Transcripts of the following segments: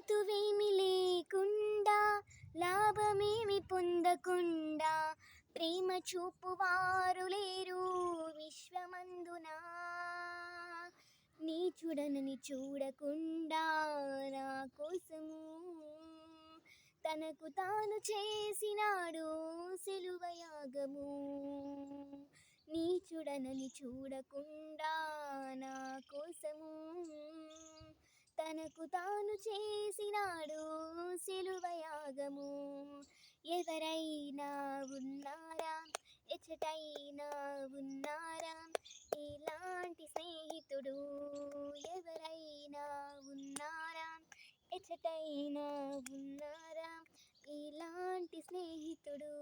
హేతువేమి లేకుండా లాభమేమి పొందకుండా ప్రేమ చూపువారు లేరు విశ్వమందునా. నీచుడనని చూడకుండా నా కోసము తనకు తాను చేసినాడు సిలువయాగము. నీచుడనని చూడకుండా నా కోసము తనకు తాను చేసినాడు సిలువయాగము. ఎవరైనా ఉన్నారా, ఎచ్చటైనా ఉన్నారా ఇలాంటి స్నేహితుడు? ఎవరైనా ఉన్నారా, ఎచ్చటైనా ఉన్నారా ఇలాంటి స్నేహితుడు?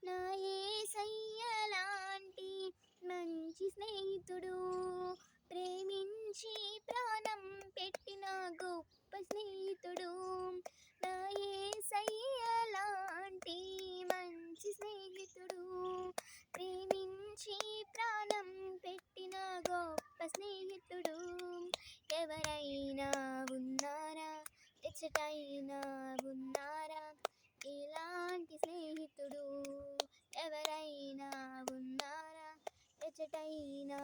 నా యేసయ్య లాంటి మంచి స్నేహితుడు, ప్రేమించి ప్రాణం పెట్టిన గొప్ప స్నేహితుడు. నా యేసయ్య లాంటి మంచి స్నేహితుడు, ప్రేమించి ప్రాణం పెట్టిన గొప్ప స్నేహితుడు. ఎవరైనా ఉన్నారా, ఎచ్చటైనా ఉన్నారా ఇలాంటి స్నేహితుడు? ఎవరైనా ఉన్నారా, ఎచ్చటైనా